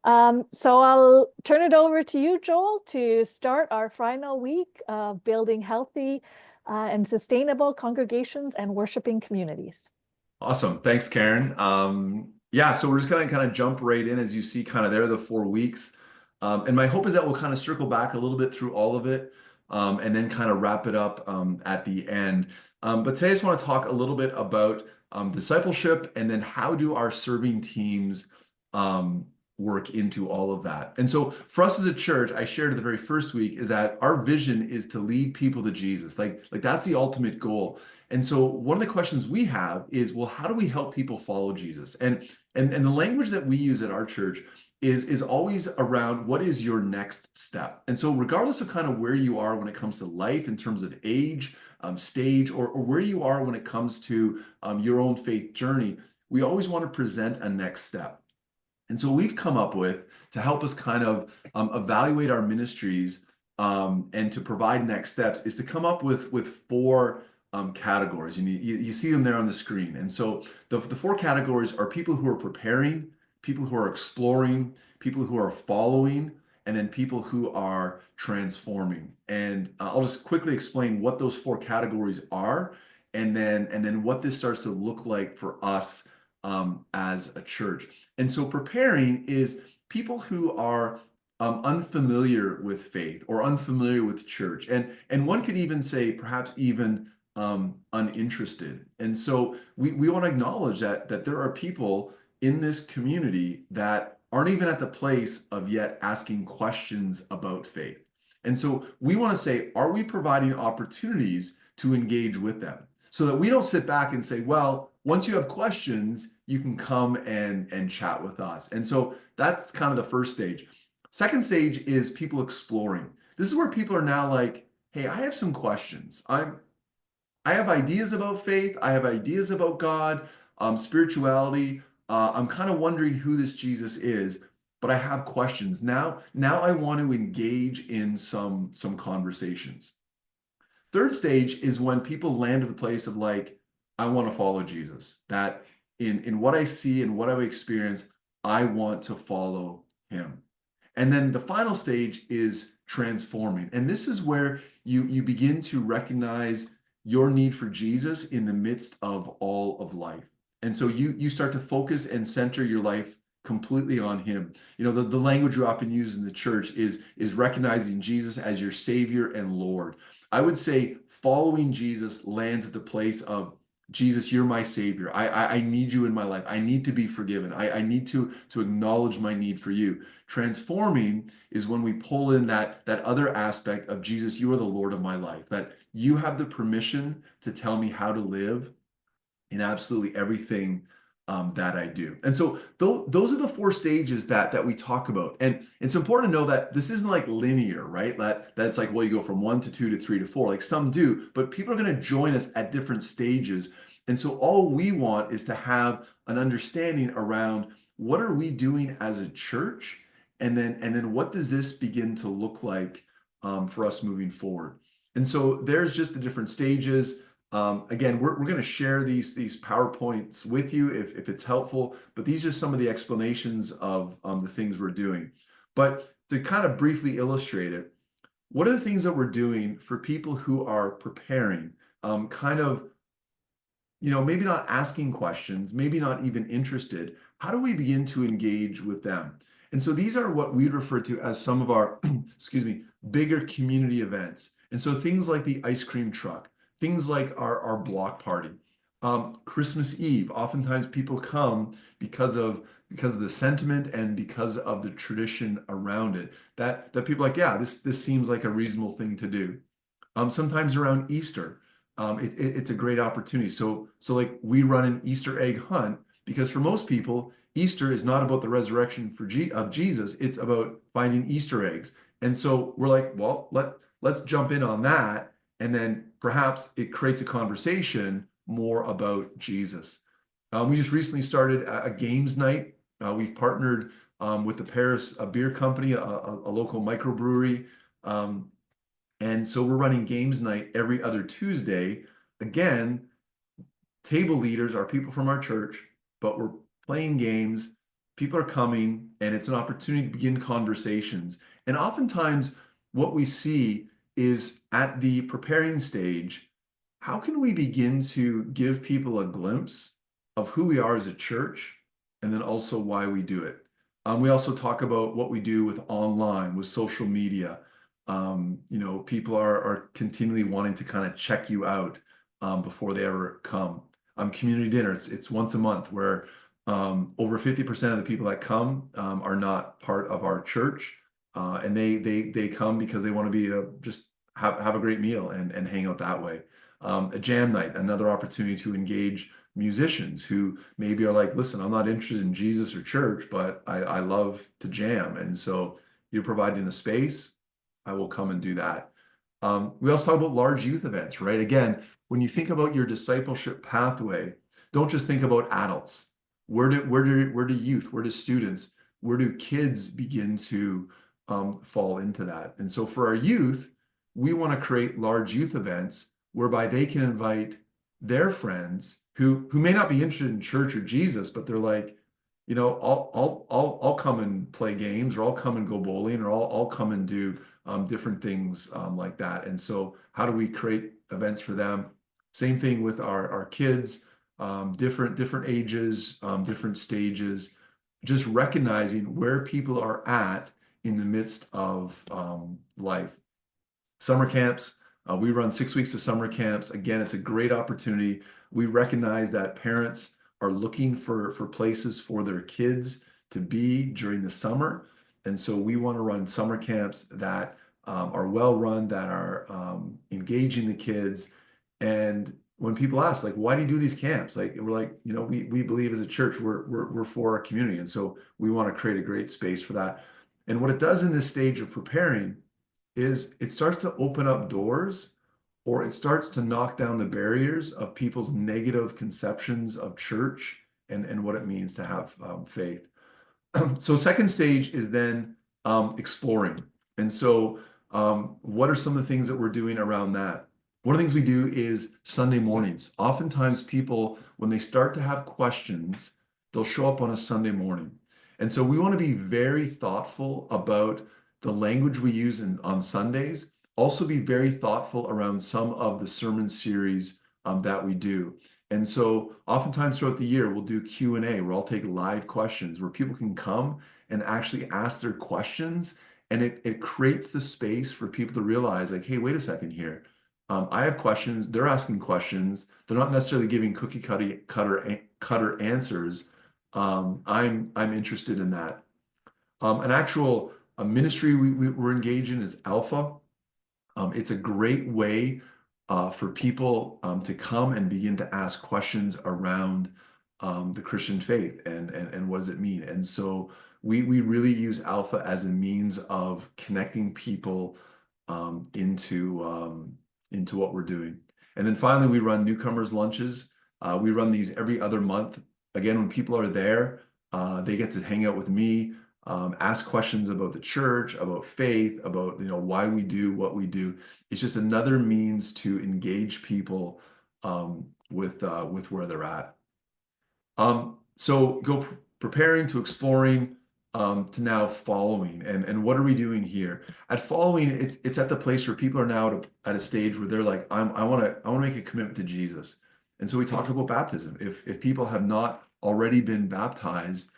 So I'll turn it over to you, Joel, to start our final week of building healthy and sustainable congregations and worshiping communities. Awesome. Thanks, Karen. Yeah, so we're just gonna kind of jump right in as you see kind of there the 4 weeks. And my hope is that we'll kind of circle back a little bit through all of it and then kind of wrap it up at the end. But today I just want to talk a little bit about discipleship and then how do our serving teams um, work into all of that. And so for us as a church, I shared at the very first week is that our vision is to lead people to Jesus. Like that's the ultimate goal. And so one of the questions we have is, well, how do we help people follow Jesus? And the language that we use at our church is always around what is your next step. And so regardless of kind of where you are when it comes to life in terms of age, stage, or where you are when it comes to your own faith journey, we always want to present a next step. And so we've come up with to help us kind of evaluate our ministries and to provide next steps is to come up with four categories. And you see them there on the screen. And so the four categories are people who are preparing, people who are exploring, people who are following, and then people who are transforming. And I'll just quickly explain what those four categories are, and then what this starts to look like for us as a church. And so preparing is people who are unfamiliar with faith or unfamiliar with church, and one could even say perhaps even uninterested. And so we want to acknowledge that there are people in this community that aren't even at the place of yet asking questions about faith. And so we want to say, are we providing opportunities to engage with them so that we don't sit back and say, well, once you have questions, you can come and chat with us. And so that's kind of the first stage. Second stage is people exploring. This is where people are now like, hey, I have some questions. I have ideas about faith. I have ideas about God, spirituality. I'm kind of wondering who this Jesus is, but I have questions. Now I want to engage in some conversations. Third stage is when people land at the place of like, I want to follow Jesus. That in what I see and what I've experienced, I want to follow him. And then the final stage is transforming. And this is where you begin to recognize your need for Jesus in the midst of all of life. And so you start to focus and center your life completely on him. You know, the language we often use in the church is recognizing Jesus as your Savior and Lord. I would say following Jesus lands at the place of Jesus, you're my Savior. I need you in my life. I need to be forgiven. I need to acknowledge my need for you. Transforming is when we pull in that other aspect of Jesus, you are the Lord of my life, that you have the permission to tell me how to live in absolutely everything that I do. And so those are the four stages that we talk about. And it's important to know that this isn't like linear, right? That's like, well, you go from 1 to 2 to 3 to 4, like some do, but people are going to join us at different stages. And so all we want is to have an understanding around what are we doing as a church? And then what does this begin to look like for us moving forward? And so there's just the different stages. Again, we're going to share these PowerPoints with you if it's helpful, but these are some of the explanations of the things we're doing. But to kind of briefly illustrate it, what are the things that we're doing for people who are preparing, kind of, maybe not asking questions, maybe not even interested? How do we begin to engage with them? And so these are what we refer to as some of our, excuse me, bigger community events. And so things like the ice cream truck, things like our block party, Christmas Eve. Oftentimes people come because of the sentiment and because of the tradition around it. That people are like, yeah, this seems like a reasonable thing to do. Sometimes around Easter, it's a great opportunity. So like we run an Easter egg hunt because for most people, Easter is not about the resurrection of Jesus. It's about finding Easter eggs. And so we're like, well, let's jump in on that. And then perhaps it creates a conversation more about Jesus. We just recently started a games night. We've partnered with the Paris Beer Company, a local microbrewery. And so we're running games night every other Tuesday. Again, table leaders are people from our church, but we're playing games. people are coming, and it's an opportunity to begin conversations. And oftentimes, what we see is at the preparing stage, how can we begin to give people a glimpse of who we are as a church and then also why we do it? We also talk about what we do with online, with social media. People are continually wanting to kind of check you out before they ever come. Community dinner, it's once a month where over 50% of the people that come are not part of our church, and they come because they want to be just have a great meal and hang out that way. A jam night, another opportunity to engage musicians who maybe are like, listen, I'm not interested in Jesus or church, but I love to jam. And so you're providing a space, I will come and do that. We also talk about large youth events, right? Again, when you think about your discipleship pathway, don't just think about adults. Where do youth, where do students, where do kids begin to fall into that? And so for our youth, we want to create large youth events whereby they can invite their friends who may not be interested in church or Jesus, but they're like, I'll come and play games, or I'll come and go bowling, or I'll come and do different things like that. And so how do we create events for them? Same thing with our kids, different ages, different stages, just recognizing where people are at in the midst of life. Summer camps, we run 6 weeks of summer camps. Again, it's a great opportunity. We recognize that parents are looking for places for their kids to be during the summer. And so we want to run summer camps that are well run, that are engaging the kids. And when people ask, like, why do you do these camps? Like, we're like, we believe as a church, we're for our community. And so we want to create a great space for that. And what it does in this stage of preparing is it starts to open up doors, or it starts to knock down the barriers of people's negative conceptions of church and what it means to have faith. So second stage is then exploring. And so what are some of the things that we're doing around that? One of the things we do is Sunday mornings. Oftentimes people, when they start to have questions, they'll show up on a Sunday morning. And so we want to be very thoughtful about the language we use on Sundays. Also be very thoughtful around some of the sermon series that we do. And so oftentimes throughout the year, we'll do Q&A where I'll take live questions where people can come and actually ask their questions. And it creates the space for people to realize, like, hey, wait a second here. I have questions. They're asking questions. They're not necessarily giving cookie cutter answers. I'm interested in that. An actual ministry we're engaged in is Alpha. It's a great way for people to come and begin to ask questions around the Christian faith and what does it mean. And so we really use Alpha as a means of connecting people into what we're doing. And then finally, we run newcomers lunches. We run these every other month. Again, when people are there, they get to hang out with me, ask questions about the church, about faith, about why we do what we do. It's just another means to engage people with where they're at. So go preparing to exploring to now following. And what are we doing here? At following, it's at the place where people are now at a stage where they're like, I want to make a commitment to Jesus. And so we talked about baptism. If people have not already been baptized,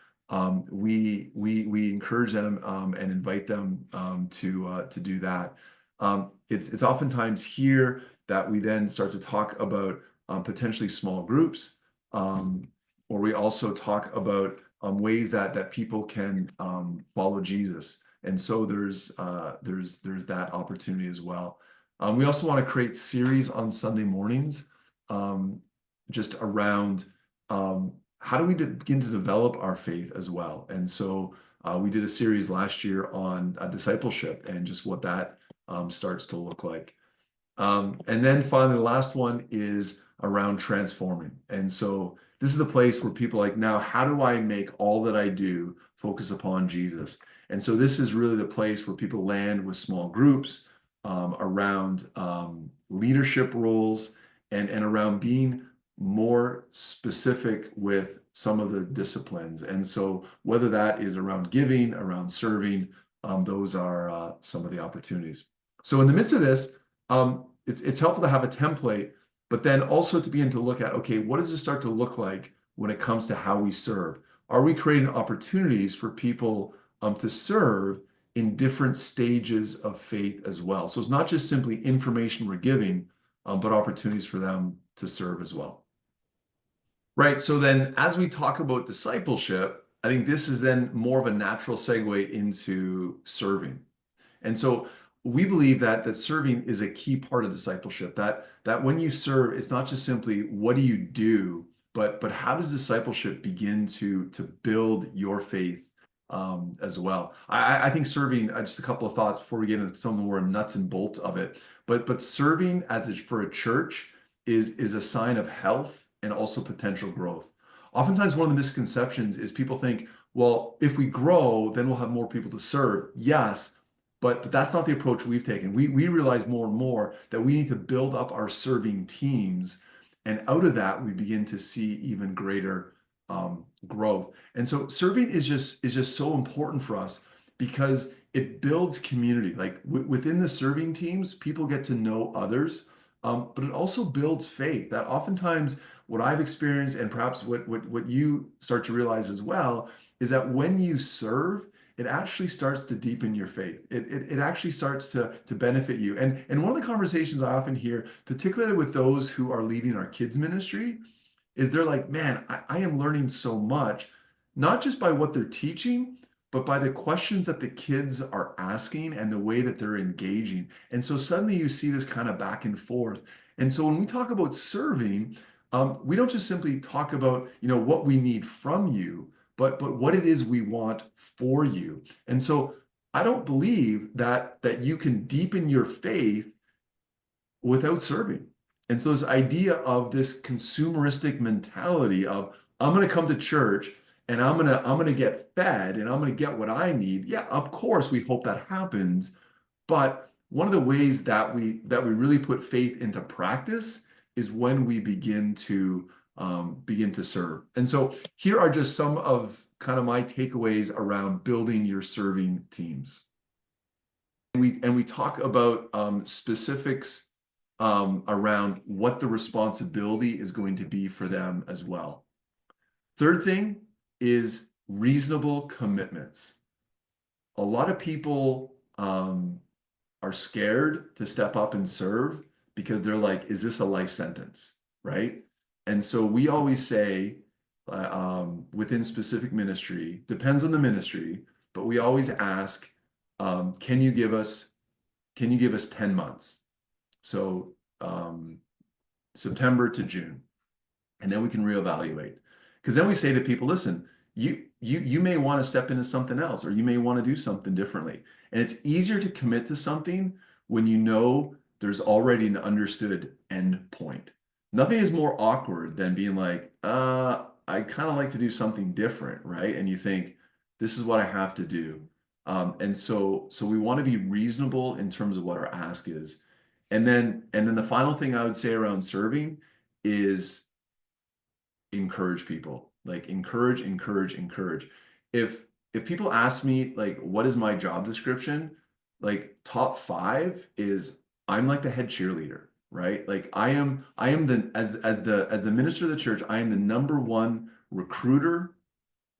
we encourage them and invite them to do that. It's oftentimes here that we then start to talk about potentially small groups, or we also talk about ways that people can follow Jesus. And so there's that opportunity as well. We also want to create series on Sunday mornings, just around how do we begin to develop our faith as well. And so we did a series last year on discipleship and just what that starts to look like. And then finally, the last one is around transforming. And so this is the place where people are like, now, how do I make all that I do focus upon Jesus? And so this is really the place where people land with small groups around leadership roles and around being more specific with some of the disciplines. And so whether that is around giving, around serving, those are some of the opportunities. So in the midst of this, it's helpful to have a template, but then also to begin to look at, okay, what does this start to look like when it comes to how we serve? Are we creating opportunities for people to serve in different stages of faith as well? So it's not just simply information we're giving, but opportunities for them to serve as well. Right. So then as we talk about discipleship, I think this is then more of a natural segue into serving. And so we believe that serving is a key part of discipleship. That when you serve, it's not just simply what do you do, but how does discipleship begin to build your faith as well? I think serving. Just a couple of thoughts before we get into some of the more nuts and bolts of it. But serving for a church is a sign of health and also potential growth. Oftentimes, one of the misconceptions is people think, well, if we grow, then we'll have more people to serve. Yes, but that's not the approach we've taken. We realize more and more that we need to build up our serving teams, and out of that we begin to see even greater growth. And so serving is just so important for us because it builds community. Like within the serving teams, people get to know others, but it also builds faith. That oftentimes what I've experienced, and perhaps what you start to realize as well, is that when you serve, it actually starts to deepen your faith. It actually starts to benefit you. And one of the conversations I often hear, particularly with those who are leading our kids ministry, is they're like, man, I am learning so much, not just by what they're teaching, but by the questions that the kids are asking and the way that they're engaging. And so suddenly you see this kind of back and forth. And so when we talk about serving, we don't just simply talk about, what we need from you, but what it is we want for you. And so I don't believe that you can deepen your faith without serving. And so this idea of this consumeristic mentality of I'm going to come to church and I'm going to get fed and I'm going to get what I need. Yeah, of course we hope that happens, but one of the ways that we really put faith into practice is when we begin to serve. And so here are just some of kind of my takeaways around building your serving teams. And we talk about specifics around what the responsibility is going to be for them as well. Third thing is reasonable commitments. A lot of people are scared to step up and serve because they're like, is this a life sentence, right? And so we always say within specific ministry, depends on the ministry, but we always ask, can you give us 10 months? So September to June, and then we can reevaluate. Because then we say to people, listen, you may want to step into something else, or you may want to do something differently. And it's easier to commit to something when you know there's already an understood end point. Nothing is more awkward than being like, I kind of like to do something different, right? And you think, this is what I have to do. And so we want to be reasonable in terms of what our ask is. And then the final thing I would say around serving is encourage people. Like encourage, encourage, encourage. If people ask me like what is my job description, like top 5 is I'm like the head cheerleader, right? Like I am the as the minister of the church, I am the number one recruiter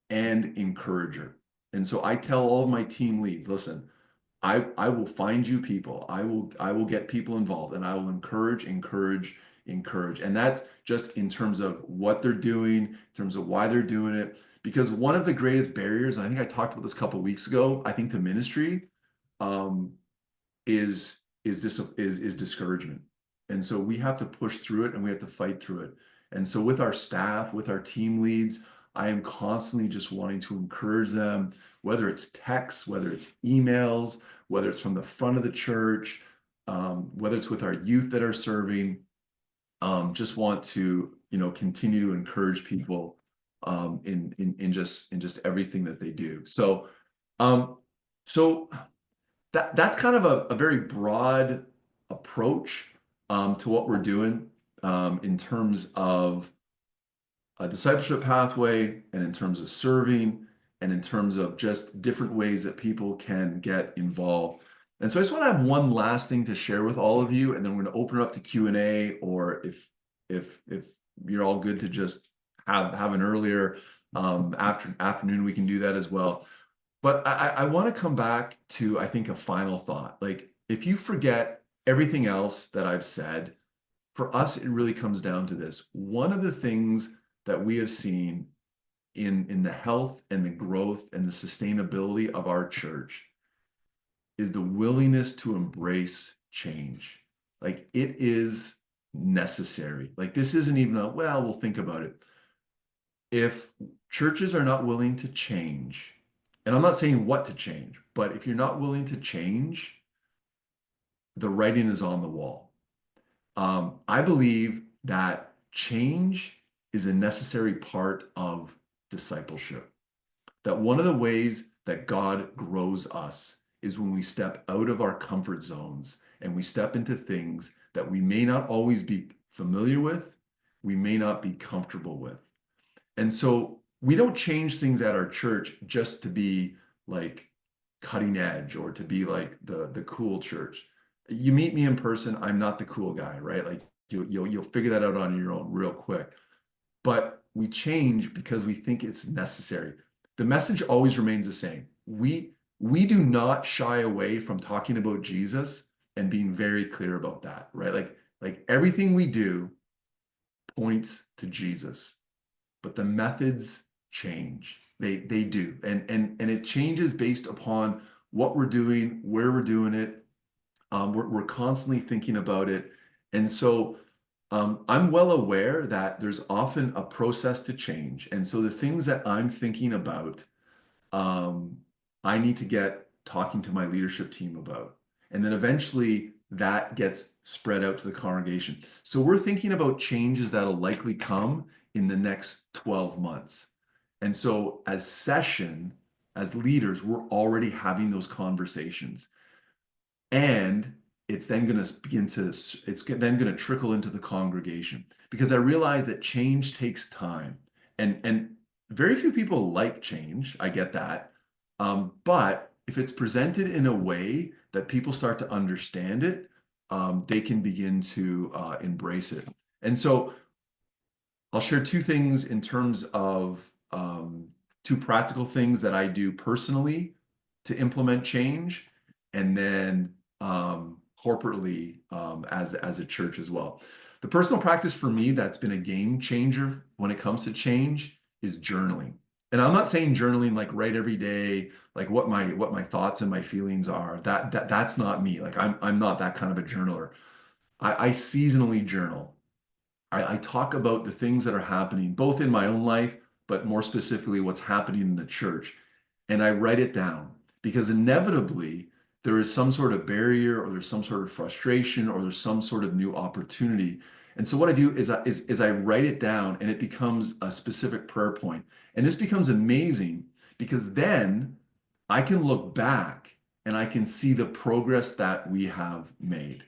and encourager. And so I tell all of my team leads, listen, I will find you people. I will get people involved and I will encourage, encourage, encourage. And that's just in terms of what they're doing, in terms of why they're doing it. Because one of the greatest barriers, and I think I talked about this a couple of weeks ago, I think to ministry, um, is discouragement. And so we have to push through it and we have to fight through it. And so with our staff, with our team leads, I am constantly just wanting to encourage them, whether it's texts, whether it's emails, whether it's from the front of the church, whether it's with our youth that are serving, just want to, continue to encourage people in just everything that they do. So, so that's kind of a very broad approach to what we're doing in terms of a discipleship pathway and in terms of serving and in terms of just different ways that people can get involved. And so I just want to have one last thing to share with all of you, and then we're going to open it up to Q&A, or if you're all good to just have an earlier afternoon, we can do that as well. But I want to come back to, I think, a final thought. Like, if you forget everything else that I've said, for us, it really comes down to this. One of the things that we have seen in the health and the growth and the sustainability of our church is the willingness to embrace change. Like, it is necessary. Like, this isn't even a, well, we'll think about it. If churches are not willing to change, and I'm not saying what to change, but if you're not willing to change, the writing is on the wall. I believe that change is a necessary part of discipleship. That one of the ways that God grows us is when we step out of our comfort zones and we step into things that we may not always be familiar with, we may not be comfortable with. And so we don't change things at our church just to be like cutting edge or to be like the cool church. You meet me in person, I'm not the cool guy, right? Like you'll figure that out on your own real quick. But we change because we think it's necessary. The message always remains the same. We do not shy away from talking about Jesus and being very clear about that, right? Like everything we do points to Jesus, but the methods change. They do. And it changes based upon what we're doing, where we're doing it. We're constantly thinking about it. And so I'm well aware that there's often a process to change. And so the things that I'm thinking about, I need to get talking to my leadership team about. And then eventually that gets spread out to the congregation. So we're thinking about changes that'll likely come in the next 12 months. And so as session, as leaders, we're already having those conversations. And it's then going to trickle into the congregation, because I realize that change takes time, and very few people like change. I get that. But if it's presented in a way that people start to understand it, they can begin to embrace it. And so I'll share two things in terms of two practical things that I do personally to implement change, and then corporately as a church as well. The personal practice for me that's been a game changer when it comes to change is journaling. And I'm not saying journaling like write every day, like what my thoughts and my feelings are. That's not me. Like I'm not that kind of a journaler. I seasonally journal. I talk about the things that are happening, both in my own life, but more specifically, what's happening in the church. And I write it down, because inevitably there is some sort of barrier, or there's some sort of frustration, or there's some sort of new opportunity. And so what I do is I write it down, and it becomes a specific prayer point. And this becomes amazing, because then I can look back and I can see the progress that we have made.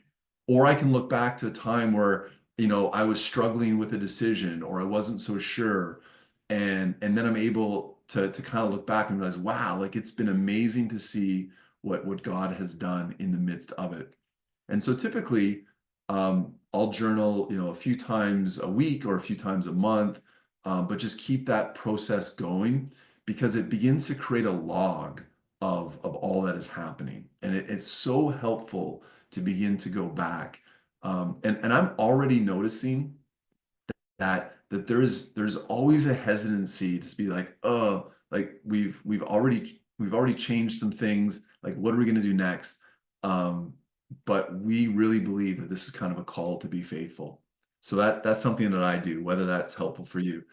Or I can look back to a time where I was struggling with a decision, or I wasn't so sure. And then I'm able to kind of look back and realize, wow, like it's been amazing to see what God has done in the midst of it. And so typically, I'll journal, a few times a week or a few times a month, but just keep that process going, because it begins to create a log of all that is happening. And it's so helpful to begin to go back. And I'm already noticing that there's always a hesitancy to be like, oh, like we've already changed some things. Like, what are we going to do next? But we really believe that this is kind of a call to be faithful. So that's something that I do, whether that's helpful for you.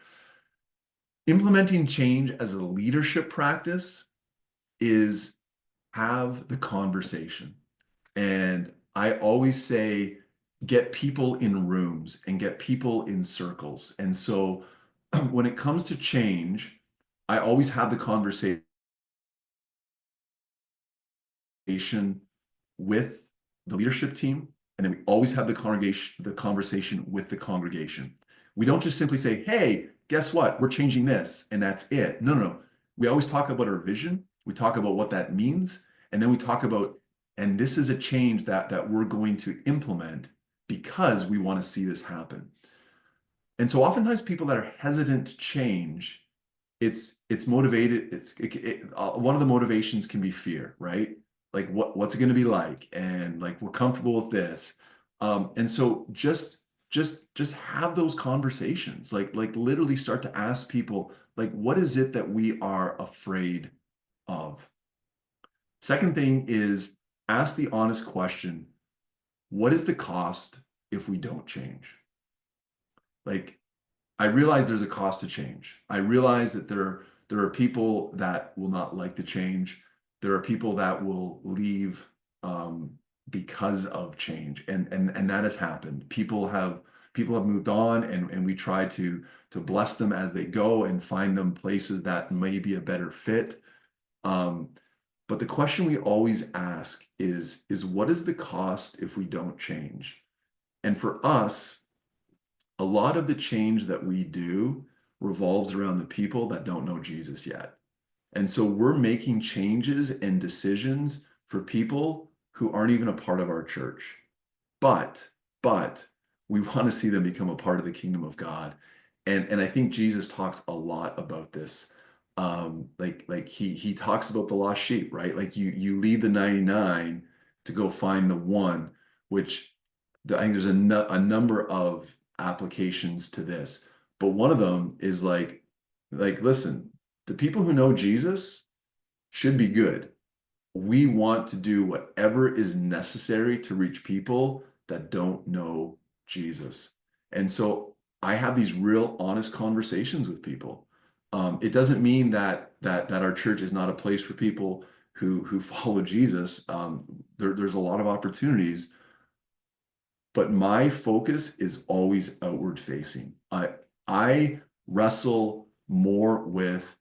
Implementing change as a leadership practice is have the conversation. And I always say, get people in rooms and get people in circles. And so when it comes to change, I always have the conversation with the leadership team, and then we always have the conversation with the congregation. We don't just simply say, hey, guess what? We're changing this and that's it. No, no, no. We always talk about our vision. We talk about what that means. And then we talk about, and this is a change that we're going to implement because we want to see this happen. And so oftentimes people that are hesitant to change, it's motivated. One of the motivations can be fear, right? Like what's it going to be like, and like we're comfortable with this, and so just have those conversations. Like literally start to ask people like, what is it that we are afraid of? Second thing is ask the honest question: what is the cost if we don't change? Like I realize there's a cost to change. I realize that there are people that will not like the change. There are people that will leave um, because of change, and that has happened. People have moved on, and we try to bless them as they go and find them places that may be a better fit. Um, but the question we always ask is what is the cost if we don't change? And for us, a lot of the change that we do revolves around the people that don't know Jesus yet. And so we're making changes and decisions for people who aren't even a part of our church. But, but we want to see them become a part of the kingdom of God. And I think Jesus talks a lot about this. Like he talks about the lost sheep, right? Like you leave the 99 to go find the one, which I think there's a number of applications to this. But one of them is like listen, the people who know Jesus should be good. We want to do whatever is necessary to reach people that don't know Jesus. And so I have these real honest conversations with people. It doesn't mean that our church is not a place for people who follow Jesus. There's a lot of opportunities, but my focus is always outward facing. I wrestle more with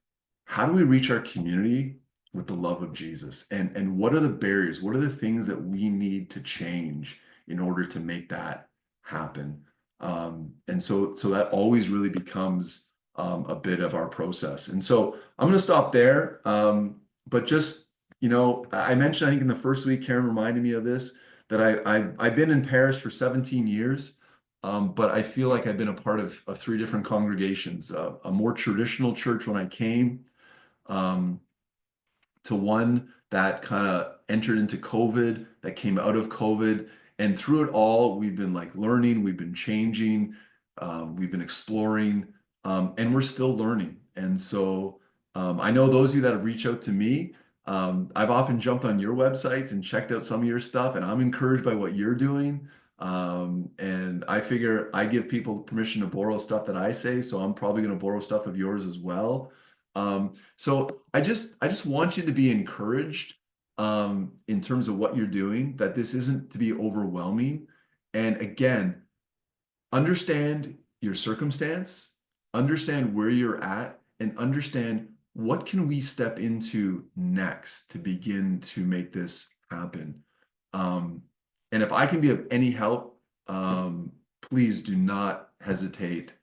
how do we reach our community with the love of Jesus, and what are the barriers? What are the things that we need to change in order to make that happen? And so that always really becomes a bit of our process. And so I'm going to stop there. But just, I mentioned, I think in the first week, Karen reminded me of this, that I've been in Paris for 17 years, but I feel like I've been a part of three different congregations, a more traditional church when I came, um, to one that kind of entered into COVID, that came out of COVID. And through it all, we've been like learning, we've been changing, we've been exploring, and we're still learning. And so I know those of you that have reached out to me, I've often jumped on your websites and checked out some of your stuff, and I'm encouraged by what you're doing. And I figure I give people permission to borrow stuff that I say, so I'm probably going to borrow stuff of yours as well. So I just want you to be encouraged in terms of what you're doing, that this isn't to be overwhelming. And again, understand your circumstance, understand where you're at, and understand what can we step into next to begin to make this happen. Um, and if I can be of any help, please do not hesitate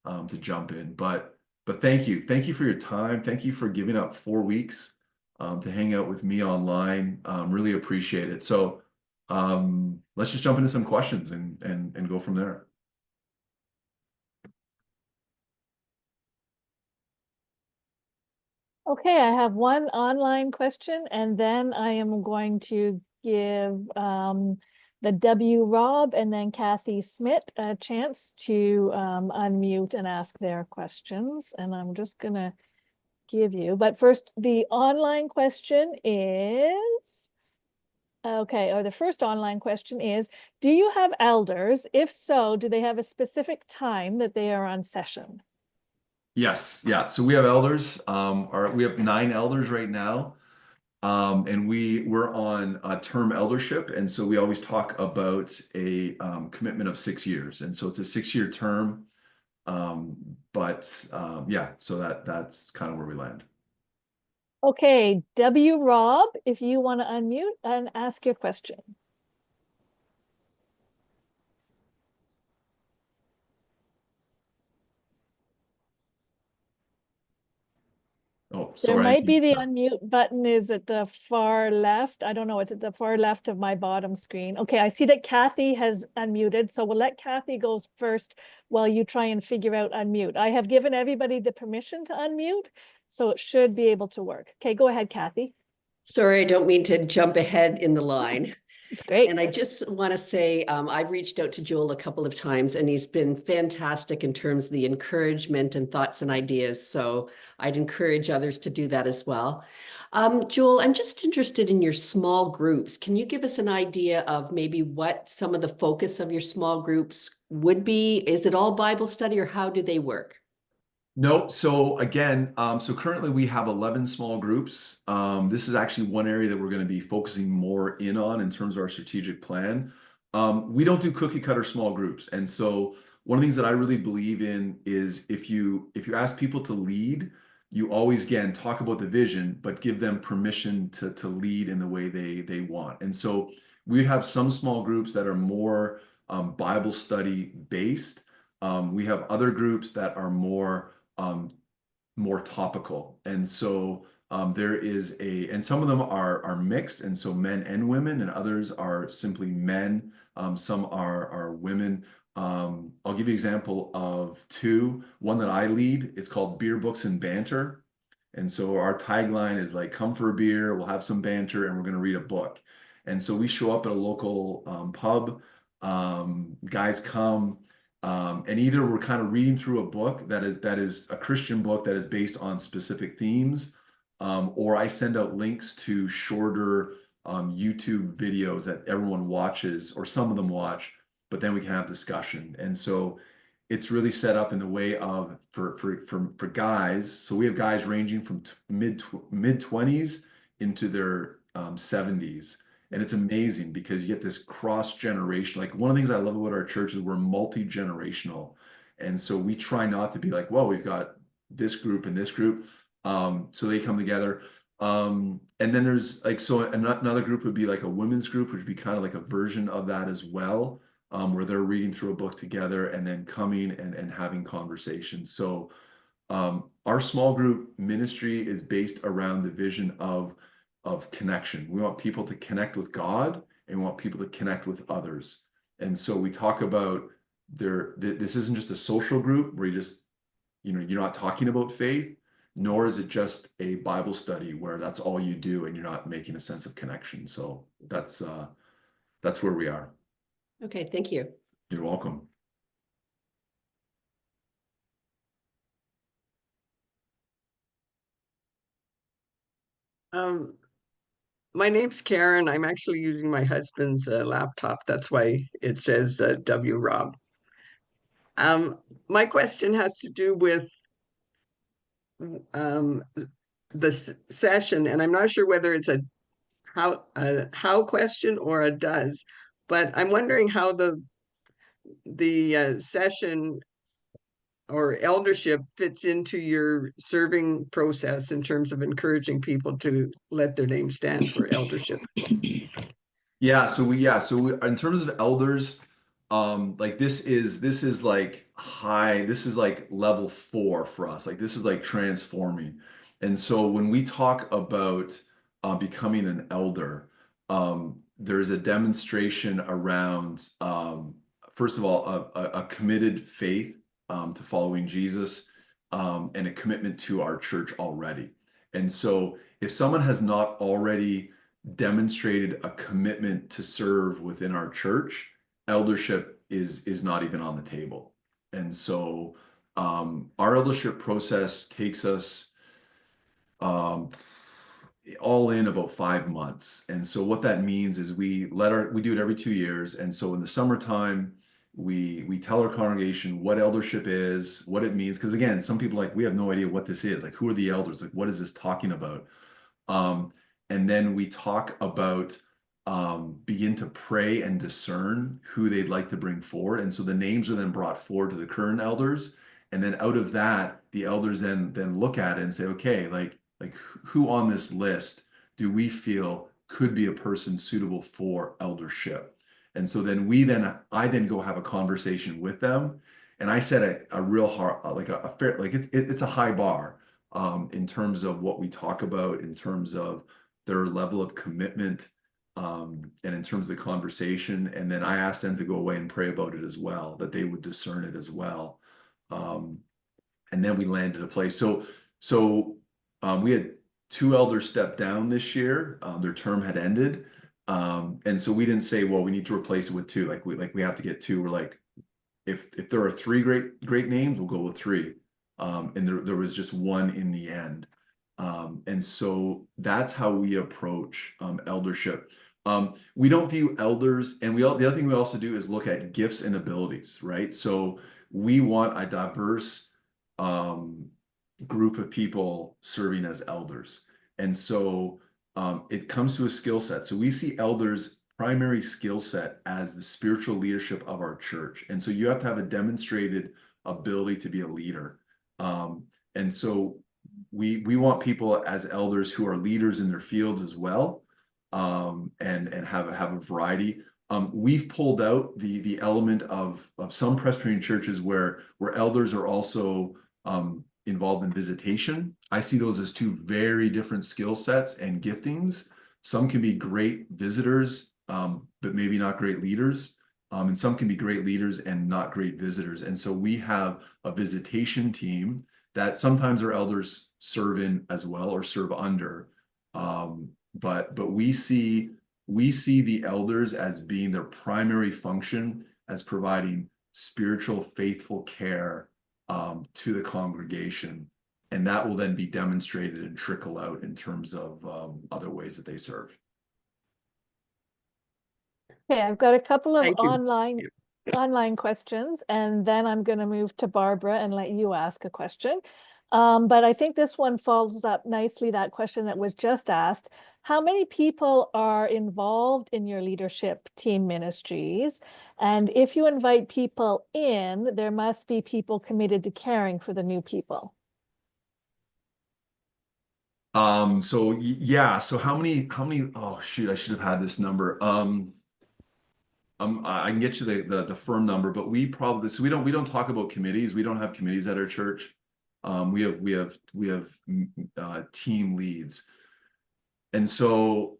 to jump in. But thank you for your time. Thank you for giving up 4 weeks to hang out with me online. Really appreciate it. So let's just jump into some questions and go from there. Okay, I have one online question, and then I am going to give the W. Rob and then Kathy Smith a chance to unmute and ask their questions. And I'm just going to give you, but first, the online question is, okay, or the first online question is, do you have elders? If so, do they have a specific time that they are on session? Yes, yeah. So we have elders. We have 9 elders right now. And we're on a term eldership, and so we always talk about a commitment of 6 years, and so it's a 6-year term. Yeah, so that's kind of where we land. Okay, W. Rob, if you want to unmute and ask your question. Oh, There sorry. might be the unmute button is at the far left. I don't know. It's at the far left of my bottom screen. Okay, I see that Kathy has unmuted. So we'll let Kathy go first while you try and figure out unmute. I have given everybody the permission to unmute, so it should be able to work. Okay, go ahead, Kathy. Sorry, I don't mean to jump ahead in the line. It's great. And I just want to say, I've reached out to Joel a couple of times and he's been fantastic in terms of the encouragement and thoughts and ideas. So I'd encourage others to do that as well. Joel, I'm just interested in your small groups. Can you give us an idea of maybe what some of the focus of your small groups would be? Is it all Bible study or how do they work? Nope. So again, so currently we have 11 small groups. This is actually one area that we're going to be focusing more in on in terms of our strategic plan. We don't do cookie cutter small groups. And so one of the things that I really believe in is if you ask people to lead, you always, again, talk about the vision, but give them permission to lead in the way they want. And so we have some small groups that are more Bible study based. We have other groups that are um, more topical. And so there is and some of them are mixed, and so men and women, and others are simply men. Some are women. I'll give you an example of two. One that I lead, it's called Beer, Books, and Banter. And so our tagline is like, come for a beer, we'll have some banter, and we're going to read a book. And so we show up at a local pub. Guys come. And either we're kind of reading through a book that is a Christian book that is based on specific themes, or I send out links to shorter YouTube videos that everyone watches, or some of them watch, but then we can have discussion. And so it's really set up in the way of for guys. So we have guys ranging from mid 20s into their 70s. And it's amazing because you get this cross generation. Like one of the things I love about our church is we're multi-generational. And so we try not to be like, well, we've got this group and this group. So they come together. And then there's like, so another group would be like a women's group, which would be kind of like a version of that as well, where they're reading through a book together and then coming and having conversations. So our small group ministry is based around the vision of connection. We want people to connect with God and we want people to connect with others. And so we talk about this isn't just a social group where you're not talking about faith, nor is it just a Bible study where that's all you do and you're not making a sense of connection. So that's where we are. Okay, thank you. You're welcome. My name's Karen. I'm actually using my husband's laptop. That's why it says W. Rob. My question has to do with the session, and I'm not sure whether it's a how question or a does, but I'm wondering how the session or eldership fits into your serving process in terms of encouraging people to let their name stand for eldership. So in terms of elders, like this is like this is like level 4 for us. Like this is like transforming. And so when we talk about becoming an elder, there's a demonstration around first of all a committed faith to following Jesus, and a commitment to our church already. And so if someone has not already demonstrated a commitment to serve within our church, eldership is not even on the table. And so our eldership process takes us um, all in about 5 months. And so what that means is we do it every 2 years. And so in the summertime, we tell our congregation what eldership is, what it means. Because again, some people we have no idea what this is. Like, who are the elders? Like, what is this talking about? And then we talk about begin to pray and discern who they'd like to bring forward. And so the names are then brought forward to the current elders. And then out of that, the elders then look at it and say, okay, like who on this list do we feel could be a person suitable for eldership? And so I then go have a conversation with them. And I set a real hard, like a fair, like it's a high bar. in terms of what we talk about, in terms of their level of commitment, and in terms of the conversation. And then I asked them to go away and pray about it as well, that they would discern it as well. And then we landed a place. So we had 2 elders step down this year. Their term had ended. And so we didn't say, well, we need to replace it with 2. We have to get 2. We're like, if there are 3 great names, we'll go with 3. And there was just 1 in the end. And so that's how we approach eldership. We don't view elders, and the other thing we also do is look at gifts and abilities, right? So we want a diverse group of people serving as elders. And so it comes to a skill set. So we see elders' primary skill set as the spiritual leadership of our church. And so you have to have a demonstrated ability to be a leader. And so we want people as elders who are leaders in their fields as well, and have a variety. We've pulled out the element of some Presbyterian churches where elders are also involved in visitation. I see those as 2 very different skill sets and giftings. Some can be great visitors, but maybe not great leaders. And some can be great leaders and not great visitors. And so we have a visitation team that sometimes our elders serve in as well or serve under. But we see the elders as being their primary function as providing spiritual, faithful care to the congregation. And that will then be demonstrated and trickle out in terms of other ways that they serve. Okay, I've got a couple of Thank you. online questions, and then I'm going to move to Barbara and let you ask a question. But I think this one follows up nicely that question that was just asked. How many people are involved in your leadership team ministries? And if you invite people in, there must be people committed to caring for the new people. So yeah, so how many, oh shoot, I should have had this number. I can get you the firm number, but we don't talk about committees. We don't have committees at our church. We have team leads. And so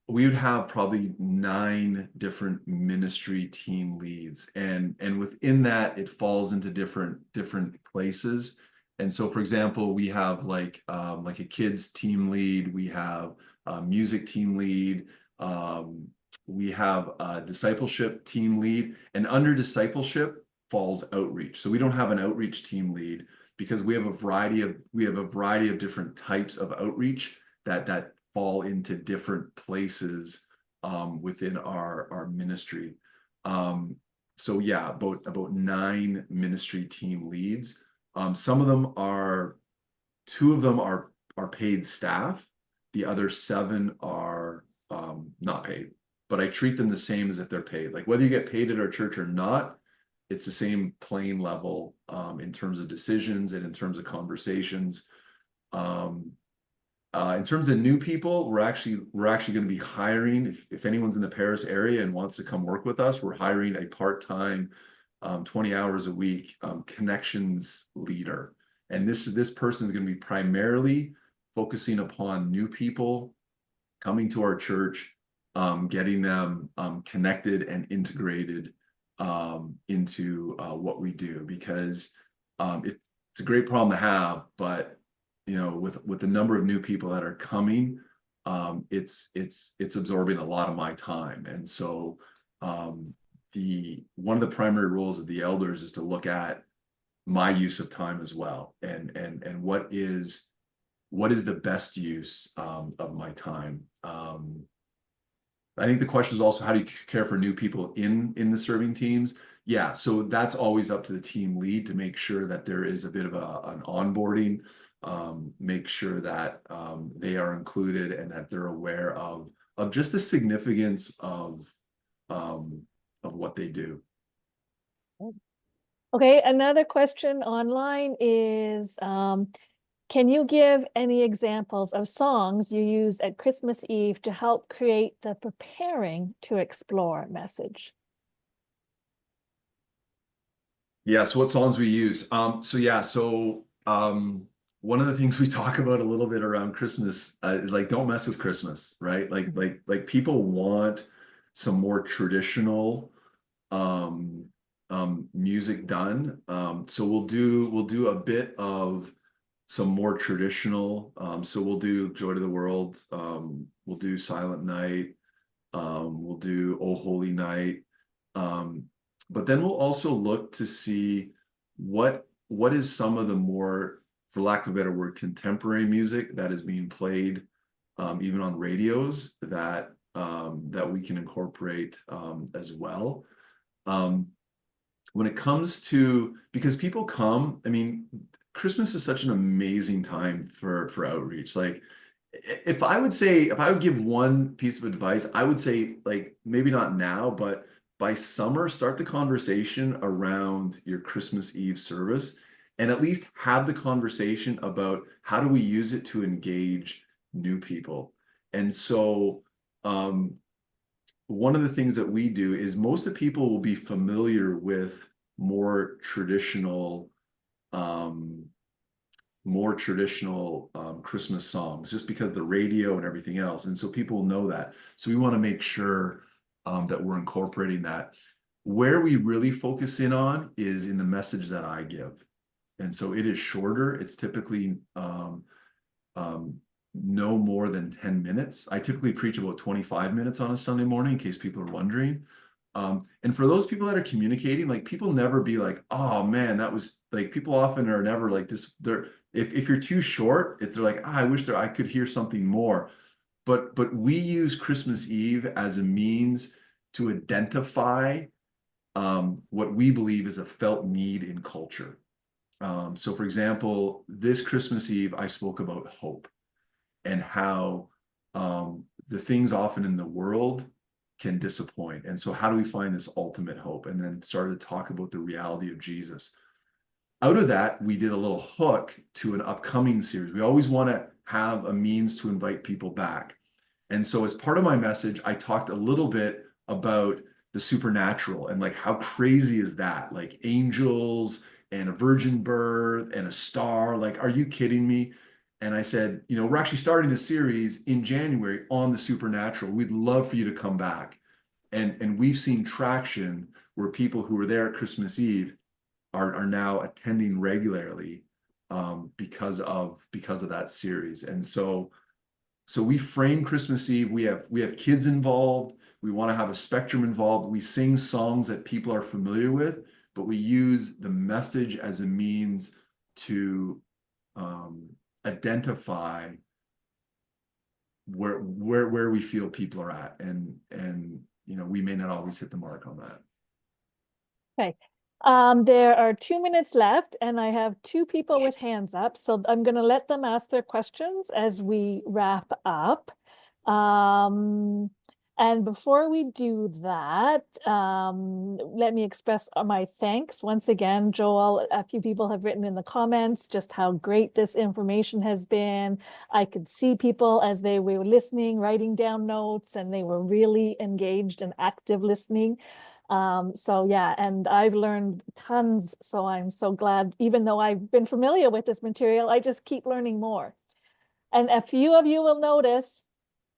we would have probably 9 different ministry team leads, and within that it falls into different places. And so, for example, we have like a kids team lead, we have a music team lead, we have a discipleship team lead, and under discipleship falls outreach. So we don't have an outreach team lead because we have a variety of different types of outreach that fall into different places within our ministry. So yeah, about 9 ministry team leads. Some of them are, 2 of them are paid staff. The other 7 are not paid, but I treat them the same as if they're paid. Like whether you get paid at our church or not, it's the same plane level in terms of decisions and in terms of conversations. In terms of new people, we're actually going to be hiring, if anyone's in the Paris area and wants to come work with us, we're hiring a part-time 20 hours a week connections leader. And this person is going to be primarily focusing upon new people coming to our church, getting them connected and integrated into what we do, because it's a great problem to have, but with the number of new people that are coming, it's absorbing a lot of my time. And so one of the primary roles of the elders is to look at my use of time as well, and what is the best use of my time. I think the question is also, how do you care for new people in the serving teams? Yeah, so that's always up to the team lead to make sure that there is a bit of an onboarding, make sure that they are included and that they're aware of just the significance of what they do. Okay, another question online is, can you give any examples of songs you use at Christmas Eve to help create the preparing to explore message? Yeah, so what songs we use? one of the things we talk about a little bit around Christmas is like, don't mess with Christmas, right? Like people want some more traditional um music done. So we'll do a bit of some more traditional. So we'll do Joy to the World. We'll do Silent Night. We'll do Oh Holy Night. Um, but then we'll also look to see what is some of the more, for lack of a better word, contemporary music that is being played even on radios that we can incorporate as well. When it comes to, because people come, I mean, Christmas is such an amazing time for outreach. Like if I would give one piece of advice, I would say, like, maybe not now, but by summer, start the conversation around your Christmas Eve service and at least have the conversation about how do we use it to engage new people. And so one of the things that we do is most of the people will be familiar with more traditional um, Christmas songs just because the radio and everything else. And so people know that. So we want to make sure that we're incorporating that. Where we really focus in on is in the message that I give. And so it is shorter. It's typically no more than 10 minutes. I typically preach about 25 minutes on a Sunday morning in case people are wondering. And for those people that are communicating, like people never be like, oh man, that was like, people often are never like this. If you're too short, they're like, I wish I could hear something more. But we use Christmas Eve as a means to identify what we believe is a felt need in culture. So for example, this Christmas Eve, I spoke about hope and how the things often in the world can disappoint. And so how do we find this ultimate hope? And then started to talk about the reality of Jesus. Out of that, we did a little hook to an upcoming series. We always want to have a means to invite people back. And so as part of my message, I talked a little bit about the supernatural and like how crazy is that? Like angels and a virgin birth and a star. Like, are you kidding me? And I said, we're actually starting a series in January on the supernatural. We'd love for you to come back. And we've seen traction where people who were there at Christmas Eve are now attending regularly because of that series. And so we frame Christmas Eve. We have kids involved. We want to have a spectrum involved. We sing songs that people are familiar with, but we use the message as a means to identify where we feel people are at, and we may not always hit the mark on that. Okay. There are 2 minutes left, and I have two people with hands up, so I'm going to let them ask their questions as we wrap up. And before we do that, let me express my thanks once again. Joel, a few people have written in the comments just how great this information has been. I could see people as they were listening, writing down notes, and they were really engaged and active listening. So yeah, and I've learned tons, so I'm so glad. Even though I've been familiar with this material, I just keep learning more. And a few of you will notice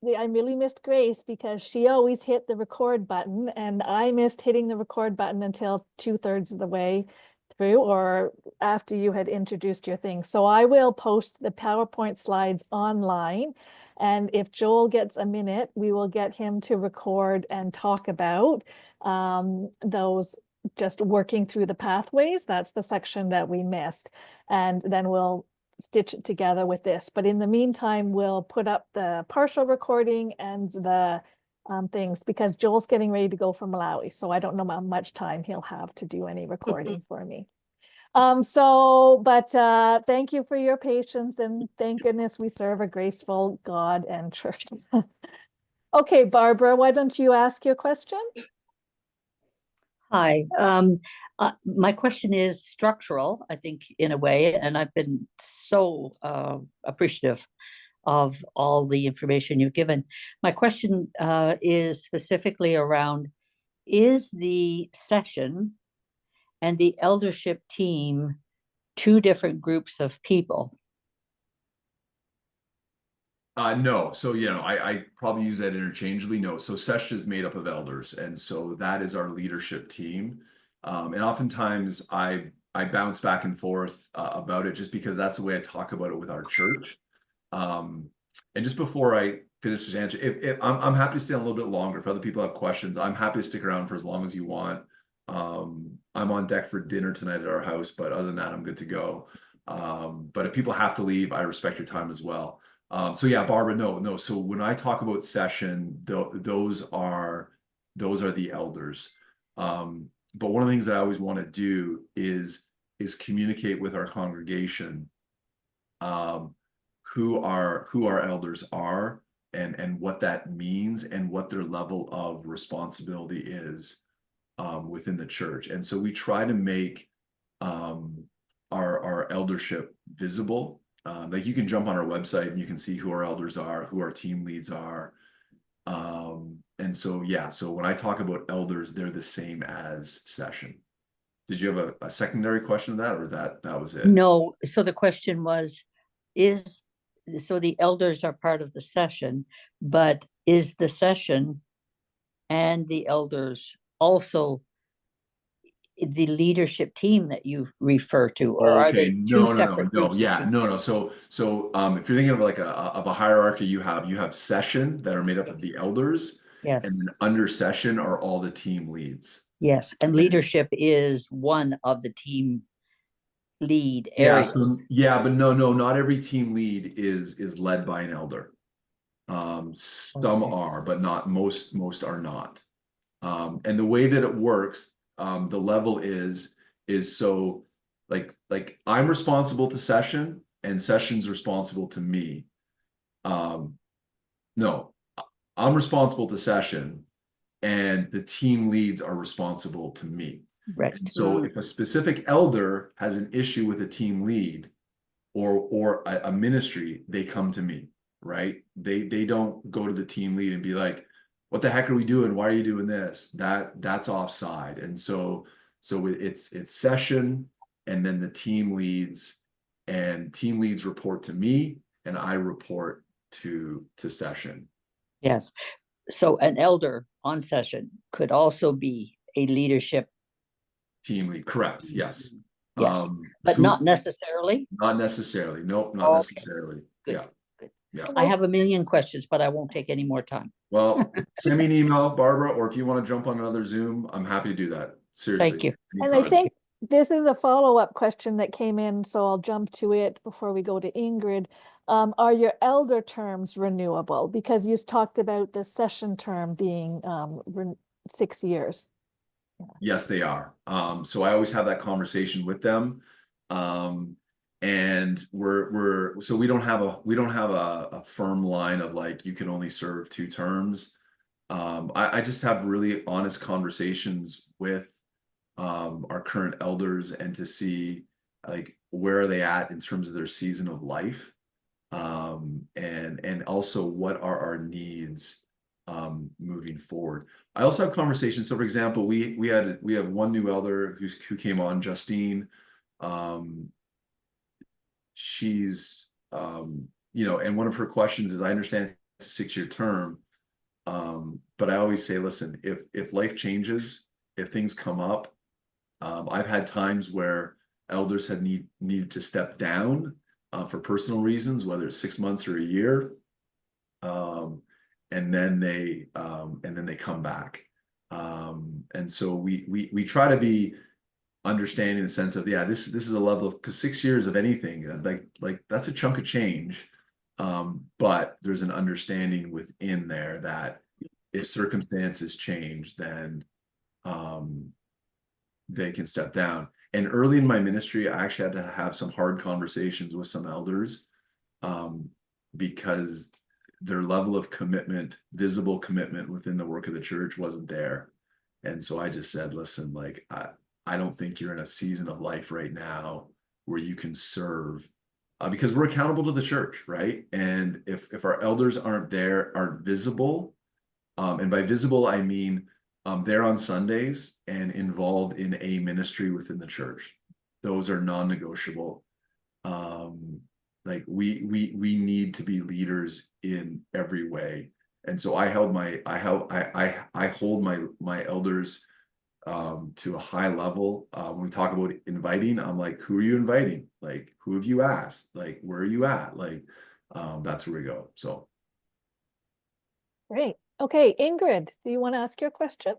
I really missed Grace because she always hit the record button, and I missed hitting the record button until 2/3 of the way through or after you had introduced your thing. So I will post the PowerPoint slides online, and if Joel gets a minute, we will get him to record and talk about those, just working through the pathways. That's the section that we missed, and then we'll stitch it together with this. But in the meantime, we'll put up the partial recording and the things, because Joel's getting ready to go for Malawi. So I don't know how much time he'll have to do any recording for me. Thank you for your patience, and thank goodness we serve a graceful God and church. Okay, Barbara, why don't you ask your question? Hi. My question is structural, I think, in a way, and I've been so appreciative of all the information you've given. My question is specifically around, is the session and the eldership team two different groups of people? No. So, I probably use that interchangeably. No. So session is made up of elders. And so that is our leadership team. And oftentimes I bounce back and forth about it just because that's the way I talk about it with our church. And just before I finish this answer, if I'm happy to stay on a little bit longer. If other people have questions, I'm happy to stick around for as long as you want. I'm on deck for dinner tonight at our house, but other than that, I'm good to go. But if people have to leave, I respect your time as well. So yeah, Barbara, no. So when I talk about session, those are the elders. But one of the things that I always want to do is communicate with our congregation who our elders are and what that means and what their level of responsibility is within the church. And so we try to make our eldership visible. Like you can jump on our website and you can see who our elders are, who our team leads are. And so, yeah, so when I talk about elders, they're the same as session. Did you have a secondary question to that, or that was it? No. So the question was, so the elders are part of the session, but is the session and the elders also the leadership team that you refer to, or are they two separate groups? Yeah, no. So if you're thinking of like a hierarchy, you have session that are made up of the elders, Yes. and then under session are all the team leads. Yes, and leadership is one of the team lead Yeah, areas. but no, not every team lead is led by an elder. Some Okay. are, but not most are not. And the way that it works, the level is so like I'm responsible to session and session's responsible to me. No, I'm responsible to session and the team leads are responsible to me. Right. And so if a specific elder has an issue with a team lead or a ministry, they come to me, right? They don't go to the team lead and be like, what the heck are we doing? Why are you doing this? That's offside. And so it's session and then the team leads, and team leads report to me and I report to session. Yes. So an elder on session could also be a leadership Team lead, correct? Yes. Yes, but not necessarily. Not necessarily. Nope, not necessarily. Good. Yeah. Good. Yeah. I have a million questions, but I won't take any more time. Well, send me an email, Barbara, or if you want to jump on another Zoom, I'm happy to do that. Seriously. Thank you. And anytime. I think this is a follow-up question that came in, so I'll jump to it before we go to Ingrid. Are your elder terms renewable? Because you talked about the session term being 6 years. Yes, they are. So I always have that conversation with them. And so we don't have a firm line of like you can only serve 2 terms. I just have really honest conversations with our current elders and to see like where are they at in terms of their season of life, and also what are our needs moving forward. I also have conversations. So for example, we have one new elder who came on, Justine. She's and one of her questions is, I understand it's a 6-year term, but I always say, listen, if life changes, if things come up, I've had times where elders have needed to step down for personal reasons, whether it's 6 months or a year, and then they come back, and so we try to be understanding in the sense of, yeah, this is a level of, because 6 years of anything like that's a chunk of change, but there's an understanding within there that if circumstances change, then they can step down. And early in my ministry, I actually had to have some hard conversations with some elders, because their level of commitment, visible commitment within the work of the church wasn't there. And so I just said, listen, like, I don't think you're in a season of life right now where you can serve, because we're accountable to the church, right? And if our elders aren't visible, and by visible, I mean, they're on Sundays and involved in a ministry within the church, those are non-negotiable. Like we need to be leaders in every way. And so I hold my elders to a high level. When we talk about inviting, I'm like, who are you inviting? Like, who have you asked? Like, where are you at? Like, that's where we go. So Great. Okay, Ingrid, do you want to ask your question?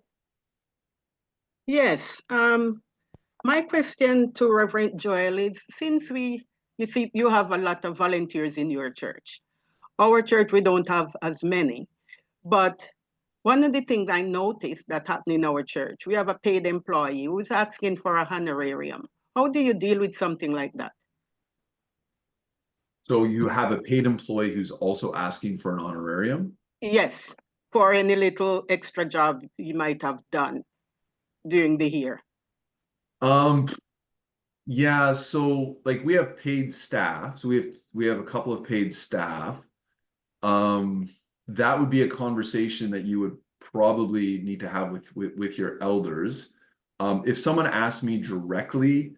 Yes. My question to Reverend Joel is, since you see, you have a lot of volunteers in your church. Our church, we don't have as many, but one of the things I noticed that happened in our church, we have a paid employee who's asking for a honorarium. How do you deal with something like that? so you have a paid employee who's also asking for an honorarium? Yes, for any little extra job you might have done during the year. Yeah, so like we have paid staff. So we have a couple of paid staff. Um, that would be a conversation that you would probably need to have with your elders. If someone asked me directly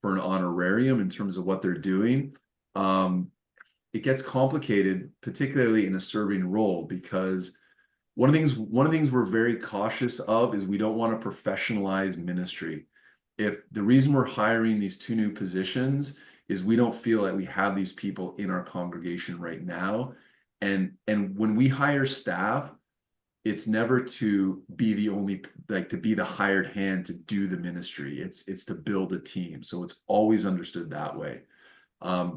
for an honorarium in terms of what they're doing, it gets complicated, particularly in a serving role, because one of the things we're very cautious of is we don't want to professionalize ministry. If the reason we're hiring these two new positions is we don't feel that we have these people in our congregation right now. And when we hire staff, it's never to be the only, like, to be the hired hand to do the ministry. It's to build a team. So it's always understood that way.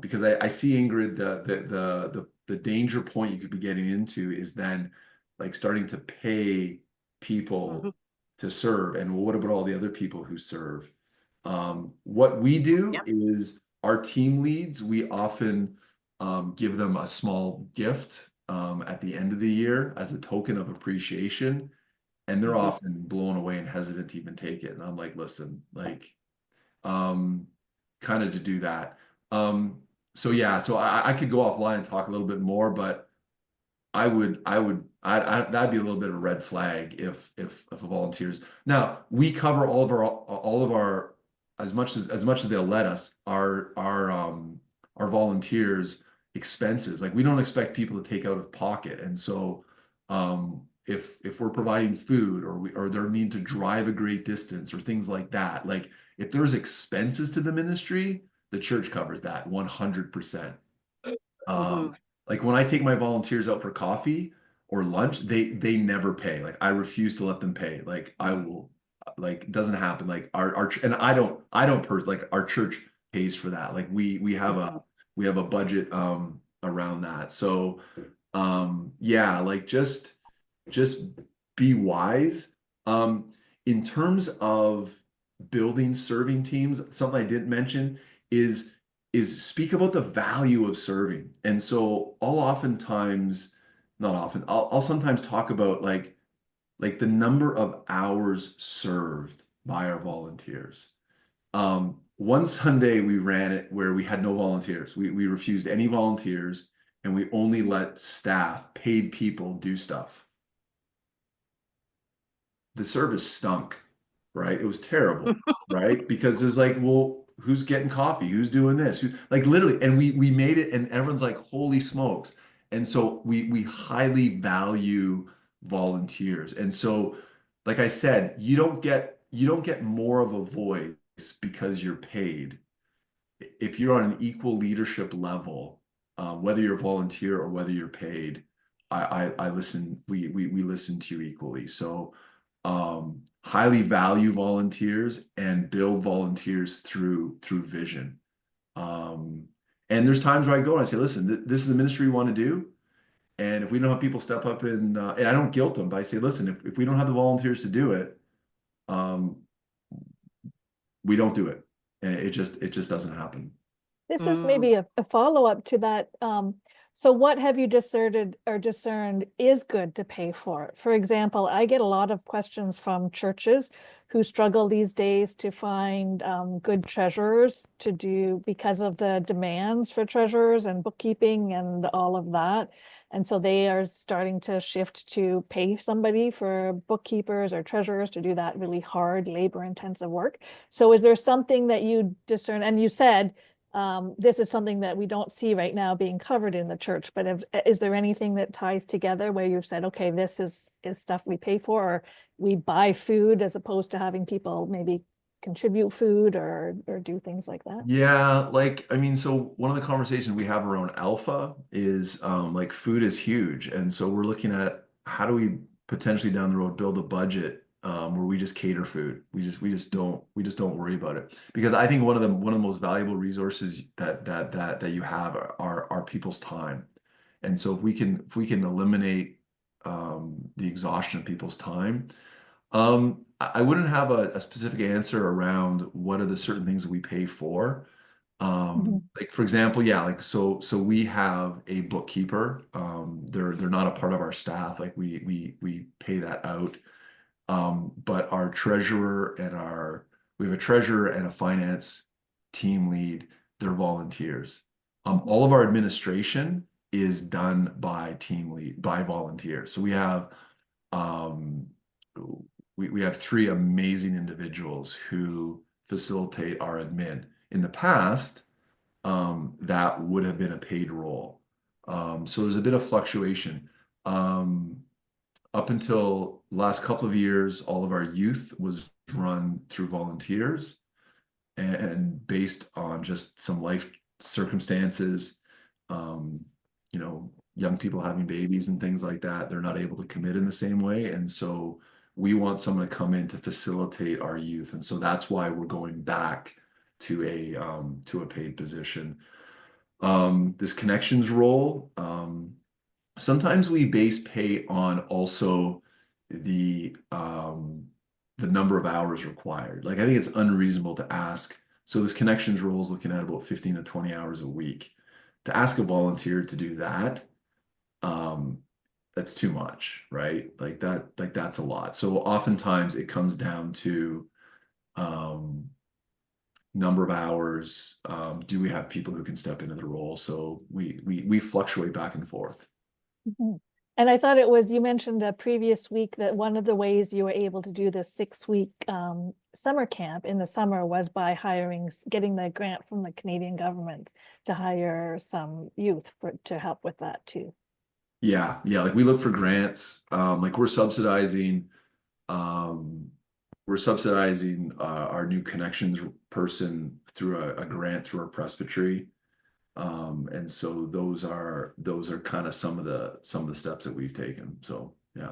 Because I see, Ingrid, the danger point you could be getting into is then like starting to pay people to serve. And well, what about all the other people who serve? What we do Yep. is our team leads, we often give them a small gift at the end of the year as a token of appreciation. And they're often blown away and hesitant to even take it. And I'm like, listen, like, kind of to do that. So yeah, so I could go offline and talk a little bit more, but that'd be a little bit of a red flag if a volunteers. Now we cover all of our as much as they'll let us, our volunteers expenses. Like we don't expect people to take out of pocket. And so if we're providing food or they're needing to drive a great distance or things like that, like if there's expenses to the ministry, the church covers that 100%. Like when I take my volunteers out for coffee or lunch, they never pay. Like I refuse to let them pay. Like I will, like it doesn't happen. Like our and I don't like our church pays for that. Like we have a budget around that. So yeah, like just be wise. In terms of building serving teams, something I didn't mention is speak about the value of serving. And so I'll sometimes talk about like the number of hours served by our volunteers. One Sunday we ran it where we had no volunteers. We refused any volunteers and we only let staff, paid people, do stuff. The service stunk, right? It was terrible, right? Because there's like, well, who's getting coffee? Who's doing this? Like literally, and we made it, and everyone's like, holy smokes. And so we highly value volunteers. And so, like I said, you don't get more of a voice because you're paid. If you're on an equal leadership level, whether you're a volunteer or whether you're paid, I listen, we listen to you equally. So highly value volunteers and build volunteers through vision. And there's times where I go and I say, listen, this is a ministry we want to do. And if we don't have people step up and I don't guilt them, but I say, listen, if we don't have the volunteers to do it, we don't do it. And it just doesn't happen. This is maybe a follow-up to that. So what have you discerned is good to pay for? For example, I get a lot of questions from churches who struggle these days to find good treasurers to do because of the demands for treasurers and bookkeeping and all of that. And so they are starting to shift to pay somebody for bookkeepers or treasurers to do that really hard labor-intensive work. So is there something that you discern? And you said this is something that we don't see right now being covered in the church, but is there anything that ties together where you've said, okay, this is stuff we pay for, or we buy food as opposed to having people maybe contribute food or do things like that? Yeah, like I mean, so one of the conversations we have around alpha is like food is huge. And so we're looking at how do we potentially down the road build a budget where we just cater food. We just don't worry about it. Because I think one of the most valuable resources that you have are people's time. And so if we can eliminate the exhaustion of people's time, I wouldn't have a specific answer around what are the certain things that we pay for. Like for example, yeah, like so we have a bookkeeper. They're not a part of our staff. Like we pay that out. But our treasurer and we have a treasurer and a finance team lead. They're volunteers. All of our administration is done by volunteers. So we have we have 3 amazing individuals who facilitate our admin. In the past, that would have been a paid role. So there's a bit of fluctuation. Up until last couple of years, all of our youth was run through volunteers, and based on just some life circumstances, young people having babies and things like that, they're not able to commit in the same way. And so we want someone to come in to facilitate our youth. And so that's why we're going back to a paid position. This connections role, sometimes we base pay on also the number of hours required. Like I think it's unreasonable to ask. So this connections role is looking at about 15 to 20 hours a week. To ask a volunteer to do that, that's too much, right? Like that's a lot. So oftentimes it comes down to number of hours. Do we have people who can step into the role? So we fluctuate back and forth. And I thought it was, you mentioned a previous week that one of the ways you were able to do this 6-week summer camp in the summer was by getting the grant from the Canadian government to hire some youth to help with that too. Yeah. Like we look for grants. Like we're subsidizing our new connections person through a grant through our presbytery. And so those are kind of some of the steps that we've taken. So yeah.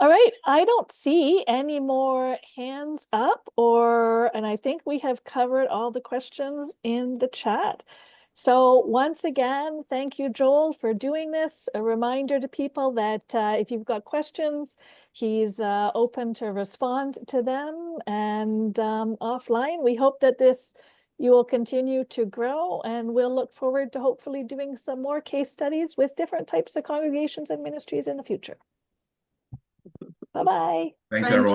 All right, I don't see any more hands up and I think we have covered all the questions in the chat. So once again, thank you, Joel, for doing this. A reminder to people that if you've got questions, he's open to respond to them. And offline, we hope that you will continue to grow, and we'll look forward to hopefully doing some more case studies with different types of congregations and ministries in the future. Bye-bye. Thanks, Thank everyone.